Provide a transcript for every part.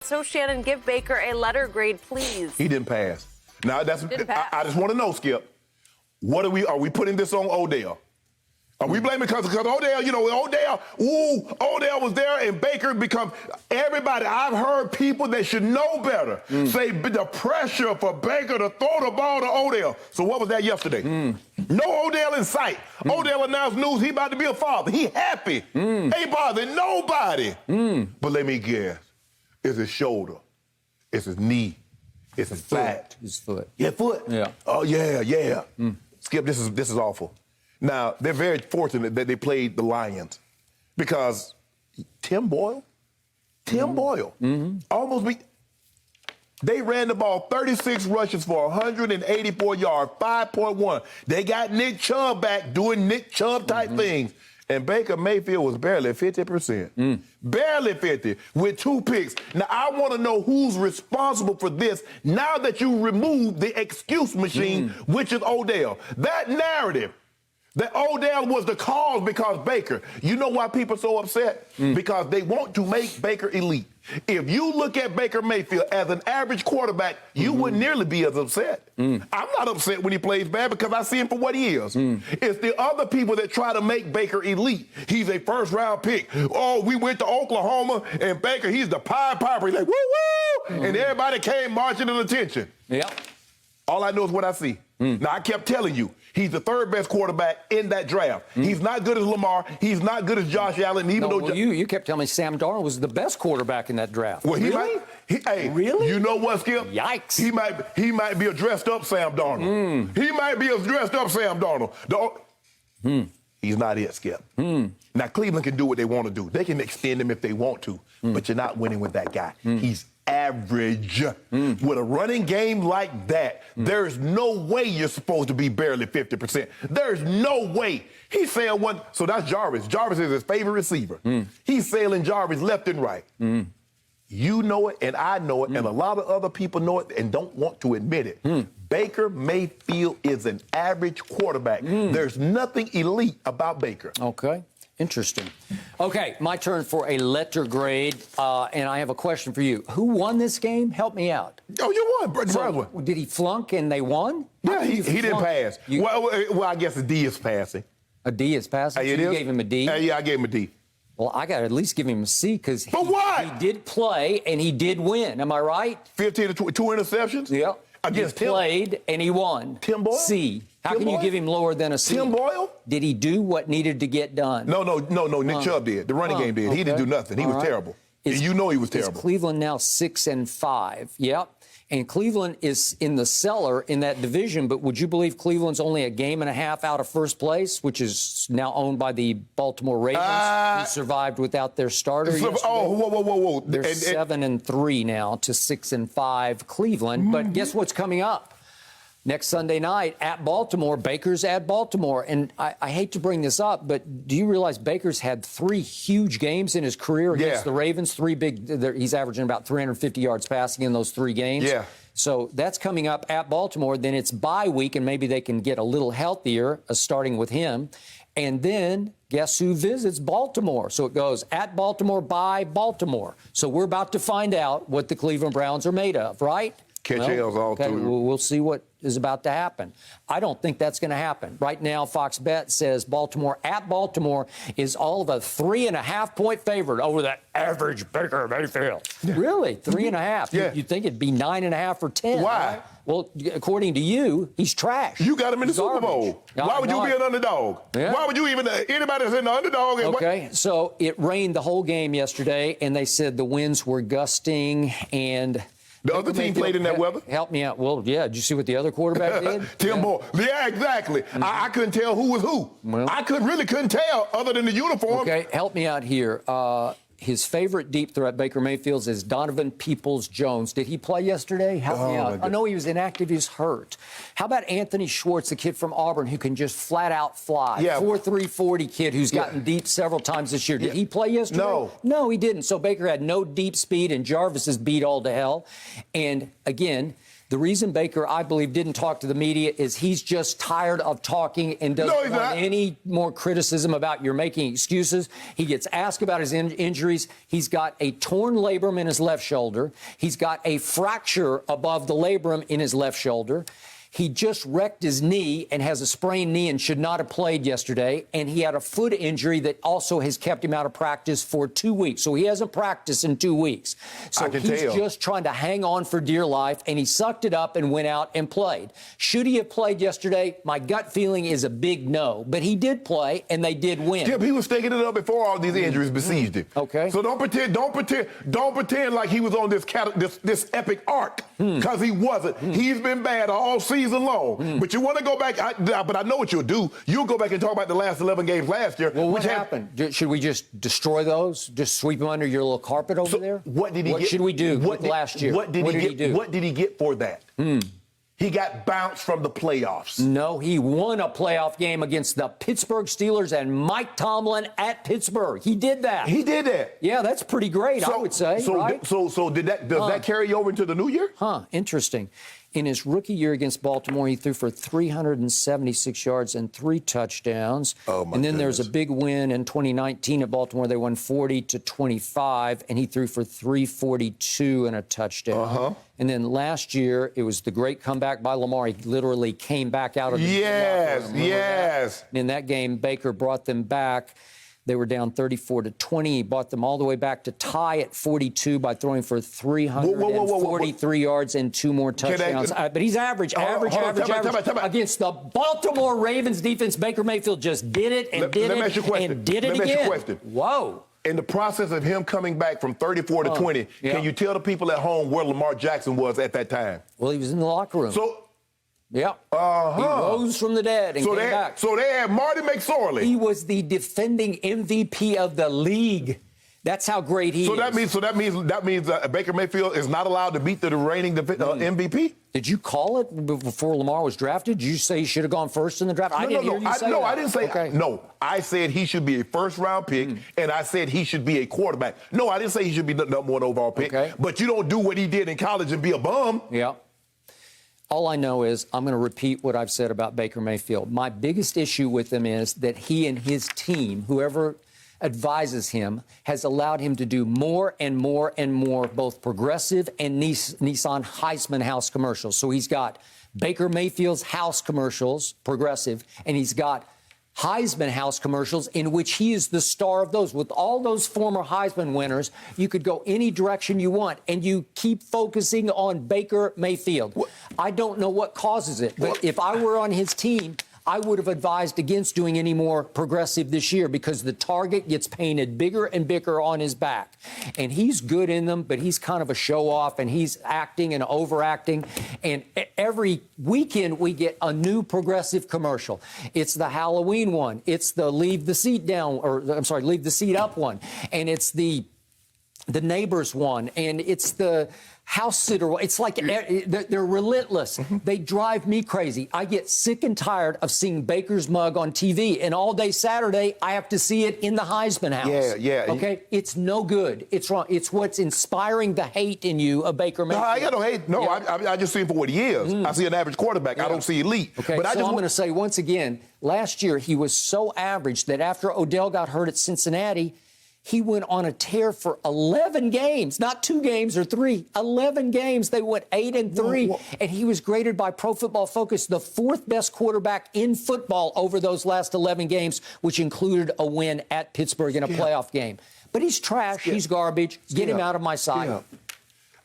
So, Shannon, give Baker a letter grade, please. He didn't pass. Now, Didn't pass. I just want to know, Skip, are we putting this on Odell? Are we blaming because Odell, Odell was there and Baker everybody, I've heard people that should know better say the pressure for Baker to throw the ball to Odell. So what was that yesterday? No Odell in sight. Odell announced news he about to be a father. He happy. Ain't bothering nobody. But let me guess. It's his shoulder. It's his knee. It's his back. His foot. Yeah, foot. Yeah. Oh, yeah. Skip, this is awful. Now, they're very fortunate that they played the Lions because Tim Boyle, almost beat. They ran the ball 36 rushes for 184 yards, 5.1. They got Nick Chubb back doing Nick Chubb-type things. And Baker Mayfield was barely 50%. Barely 50 with 2 picks. Now, I want to know who's responsible for this now that you remove the excuse machine, which is Odell. That narrative that Odell was the cause because Baker. You know why people are so upset? Because they want to make Baker elite. If you look at Baker Mayfield as an average quarterback, you wouldn't nearly be as upset. I'm not upset when he plays bad because I see him for what he is. It's the other people that try to make Baker elite. He's a first-round pick. Oh, we went to Oklahoma, and Baker, he's the Pied Piper. He's like, woo-woo! And everybody came marching in attention. Yeah. All I know is what I see. Now, I kept telling you, he's the third best quarterback in that draft. He's not good as Lamar. He's not good as Josh Allen. You kept telling me Sam Darnold was the best quarterback in that draft. Well, Really? You know what, Skip? Yikes. He might be a dressed-up Sam Darnold. He might be a dressed-up Sam Darnold. He's not it, Skip. Now, Cleveland can do what they want to do. They can extend him if they want to, but you're not winning with that guy. He's average. With a running game like that, there's no way you're supposed to be barely 50%. There's no way. He's saying one. So that's Jarvis. Jarvis is his favorite receiver. He's sailing Jarvis left and right. You know it, and I know it, and a lot of other people know it and don't want to admit it. Baker Mayfield is an average quarterback. There's nothing elite about Baker. Okay. Interesting. Okay, my turn for a letter grade, and I have a question for you. Who won this game? Help me out. Oh, you won, brother. Did he flunk and they won? Yeah, he didn't pass. Well, I guess a D is passing. A D is passing? So you gave him a D? Yeah, I gave him a D. Well, I got to at least give him a C because he did play and he did win. Am I right? 15 to 2 interceptions? Yeah. Against he played and he won. Tim Boyle? C. How can you give him lower than a C? Tim Boyle? Did he do what needed to get done? No. Nick Chubb did. The running game did. Okay. He didn't do nothing. He was terrible. You know he was terrible. Is Cleveland now 6-5? Yep. And Cleveland is in the cellar in that division, but would you believe Cleveland's only a game and a half out of first place, which is now owned by the Baltimore Ravens, who survived without their starter yesterday? Oh, whoa. They're 7-3 now to 6-5 Cleveland. But guess what's coming up? Next Sunday night at Baltimore, Baker's at Baltimore. And I hate to bring this up, but do you realize Baker's had 3 huge games in his career against the Ravens? 3 big, he's averaging about 350 yards passing in those 3 games. Yeah. So that's coming up at Baltimore. Then it's bye week, and maybe they can get a little healthier, starting with him. And then guess who visits Baltimore? So it goes at Baltimore, by Baltimore. So we're about to find out what the Cleveland Browns are made of, right? Catch L's all through. We'll see what is about to happen. I don't think that's going to happen. Right now, Fox Bet says Baltimore at Baltimore is all of a 3.5-point favorite over the average Baker Mayfield. Really? 3.5? Yeah. You'd think it'd be 9.5 or 10. Why? Right? Well, according to you, he's trash. You got him in the Super Bowl. Why would you be an underdog? Yeah. Why would you even, anybody that's in the underdog? Okay, so it rained the whole game yesterday, and they said the winds were gusting, and the other team played in that weather? Help me out. Well, yeah. Did you see what the other quarterback did? Tim Boyle. Yeah, exactly. I couldn't tell who was who. Well, I couldn't tell other than the uniform. Okay, help me out here. His favorite deep threat, Baker Mayfield's, is Donovan Peoples-Jones. Did he play yesterday? Help me out. I know he was inactive. He's hurt. How about Anthony Schwartz, the kid from Auburn who can just flat out fly? Yeah. 4.3 40 kid who's gotten deep several times this year. Did he play yesterday? No, he didn't. So Baker had no deep speed, and Jarvis is beat all to hell. And again, The reason Baker, I believe, didn't talk to the media is he's just tired of talking and doesn't want any more criticism about you're making excuses. He gets asked about his injuries. He's got a torn labrum in his left shoulder. He's got a fracture above the labrum in his left shoulder. He just wrecked his knee and has a sprained knee and should not have played yesterday. And he had a foot injury that also has kept him out of practice for 2 weeks. So he hasn't practiced in 2 weeks. So he's just trying to hang on for dear life, and he sucked it up and went out and played. Should he have played yesterday? My gut feeling is a big no. But he did play, and they did win. Skip, he was thinking it up before all these injuries besieged him. Okay. So don't pretend like he was on this epic arc, because he wasn't. He's been bad all season long. But you want to go back, but I know what you'll do. You'll go back and talk about the last 11 games last year. Well, what happened? Should we just destroy those? Just sweep them under your little carpet over there? What did he get? What should we do with last year? What did he do? What did he get for that? He got bounced from the playoffs. No, he won a playoff game against the Pittsburgh Steelers and Mike Tomlin at Pittsburgh. He did that. He did that. Yeah, that's pretty great, I would say. Right? So does that carry over into the new year? Interesting. In his rookie year against Baltimore, he threw for 376 yards and 3 touchdowns. And then there's a big win in 2019 at Baltimore. They won 40-25, and he threw for 342 and a touchdown. And then last year, it was the great comeback by Lamar. He literally came back out of the locker room. Yes. In that game, Baker brought them back. They were down 34-20. He brought them all the way back to tie at 42 by throwing for 343 yards and 2 more touchdowns. But he's average against the Baltimore Ravens defense. Baker Mayfield just did it and did it again. Whoa. In the process of him coming back from 34 to 20, can you tell the people at home where Lamar Jackson was at that time? Well, he was in the locker room. He rose from the dead and came back. So they had Marty McSorley. He was the defending MVP of the league. That's how great he is. That means Baker Mayfield is not allowed to beat the reigning MVP? Did you call it before Lamar was drafted? Did you say he should have gone first in the draft? I didn't hear you say that. No, I didn't say no. I said he should be a first-round pick, and I said he should be a quarterback. No, I didn't say he should be the number 1 overall pick. But you don't do what he did in college and be a bum. Yeah. All I know is I'm going to repeat what I've said about Baker Mayfield. My biggest issue with him is that he and his team, whoever advises him, has allowed him to do more and more and more, both progressive and Nissan Heisman House commercials. So he's got Baker Mayfield's house commercials, progressive, and he's got Heisman House commercials in which he is the star of those. With all those former Heisman winners, you could go any direction you want, and you keep focusing on Baker Mayfield. I don't know what causes it, but if I were on his team, I would have advised against doing any more progressive this year because the target gets painted bigger and bigger on his back. And he's good in them, but he's kind of a show-off, and he's acting and overacting. And every weekend we get a new progressive commercial. It's the Halloween one. It's the leave the seat up one. And it's the neighbors one. And it's the house sitter. It's like they're relentless. They drive me crazy. I get sick and tired of seeing Baker's mug on TV, and all day Saturday I have to see it in the Heisman House. Okay, it's no good. It's wrong. It's what's inspiring the hate in you of Baker Mayfield. No, I got no hate. No, I just see him for what he is. I see an average quarterback. I don't see elite. Okay, but I'm going to say once again, last year he was so average that after Odell got hurt at Cincinnati, he went on a tear for 11 games, not 2 games or 3, 11 games. They went 8-3, and he was graded by Pro Football Focus the 4th best quarterback in football over those last 11 games, which included a win at Pittsburgh in a playoff game. But he's trash. He's garbage. Get him out of my sight.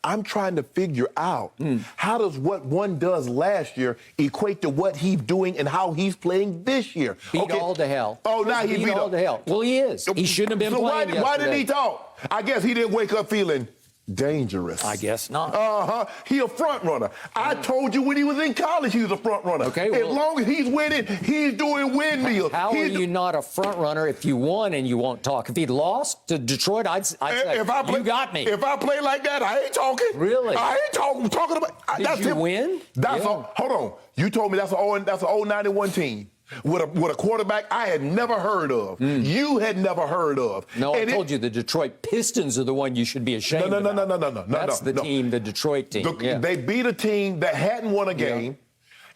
I'm trying to figure out how does what one does last year equate to what he's doing and how he's playing this year. Beat all to hell. Oh, now he beat all to hell. Well, he is. He shouldn't have been playing yesterday. Why didn't he talk? I guess he didn't wake up feeling dangerous. I guess not. He a front runner. I told you when he was in college he was a front runner. Okay, as long as he's winning, he's doing windmills. How are you not a front runner if you won and you won't talk? If he'd lost to Detroit, I'd say, you got me. If I play like that, I ain't talking. Really? I ain't talking about. Did you win? Hold on. You told me that's an 0-91 team. with a quarterback I had never heard of. You had never heard of. No, and I told you the Detroit Pistons are the one you should be ashamed of. No. That's the team, the Detroit team. They beat a team that hadn't won a game.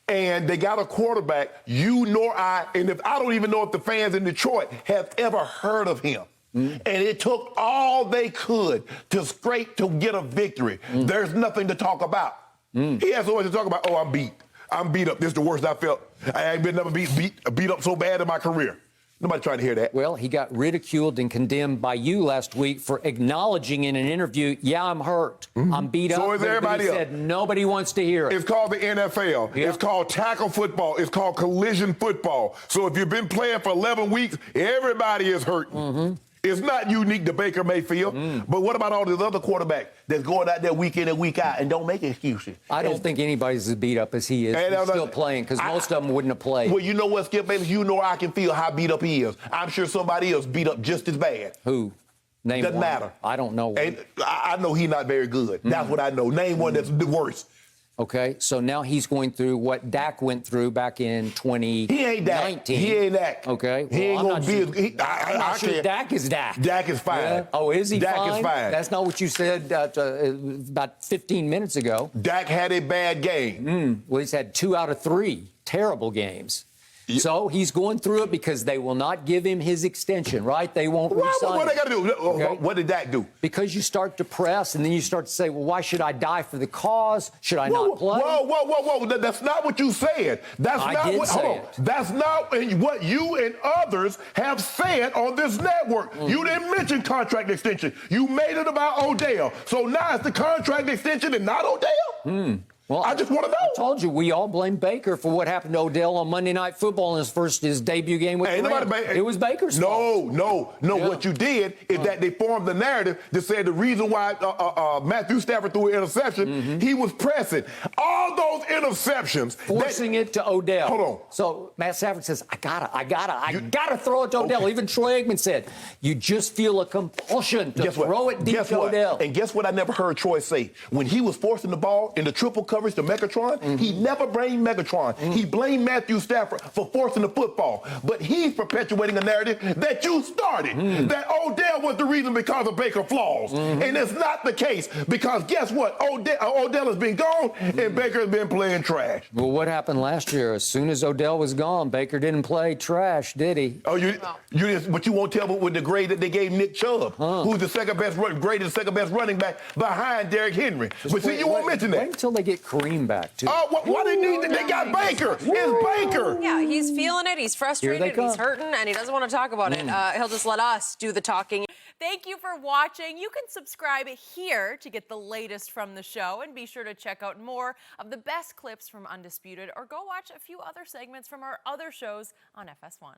And they got a quarterback, you nor I, and if I don't even know if the fans in Detroit have ever heard of him. And it took all they could to get a victory. There's nothing to talk about. He has so much to talk about. Oh, I'm beat. I'm beat up. This is the worst I felt. I ain't been never beat up so bad in my career. Nobody trying to hear that. Well, he got ridiculed and condemned by you last week for acknowledging in an interview, yeah, I'm hurt. I'm beat up. So is everybody he said nobody wants to hear it. It's called the NFL. Yep. It's called tackle football. It's called collision football. So if you've been playing for 11 weeks, everybody is hurting. It's not unique to Baker Mayfield. But what about all these other quarterbacks that's going out there week in and week out and don't make excuses? I don't think anybody's as beat up as he is. He's still playing because most of them wouldn't have played. Well, you know what, Skip Bayless? You know I can feel how beat up he is. I'm sure somebody else beat up just as bad. Who? Name Doesn't one. matter. I don't know one. And I know he's not very good. That's what I know. Name one that's the worst. Okay, so now he's going through what Dak went through back in 2019. He ain't Dak. He ain't Dak. Okay. He ain't going to be. I'm not sure Dak is Dak. Dak is fine. Yeah. Oh, is he Dak fine? is fine. That's not what you said about 15 minutes ago. Dak had a bad game. Well, he's had 2 out of 3 terrible games. So he's going through it because they will not give him his extension, right? They won't re-sign What him. they got to do? Okay. What did Dak do? Because you start to press, and then you start to say, well, why should I die for the cause? Should I not play? Whoa. That's not what you said. That's I not did what, say hold on. it. That's not what you and others have said on this network. You didn't mention contract extension. You made it about Odell. So now it's the contract extension and not Odell? Well, I just want to know. I told you, we all blame Baker for what happened to Odell on Monday Night Football in his debut game with the Rams. It was Baker's fault. No. Yeah. What you did is that they formed the narrative that said the reason why Matthew Stafford threw an interception, he was pressing. All those interceptions. Forcing it to Odell. Hold on. So Matt Stafford says, I gotta throw it to Odell. Okay. Even Troy Aikman said, you just feel a compulsion to throw it deep to Odell. And guess what I never heard Troy say? When he was forcing the ball in the triple coverage to Megatron, he never blamed Megatron. He blamed Matthew Stafford for forcing the football. But he's perpetuating a narrative that you started, that Odell was the reason because of Baker's flaws. And it's not the case because guess what? Odell has been gone and Baker has been playing trash. Well, what happened last year? As soon as Odell was gone, Baker didn't play trash, did he? Oh, but you won't tell me with the grade that they gave Nick Chubb, who's the second best running back behind Derrick Henry. But see, you won't mention that. Wait until they get Kareem back, too. Oh, why they need? They got Baker. It's Baker. Yeah, he's feeling it. He's frustrated. He's hurting, and he doesn't want to talk about it. He'll just let us do the talking. Thank you for watching. You can subscribe here to get the latest from the show, and be sure to check out more of the best clips from Undisputed, or go watch a few other segments from our other shows on FS1.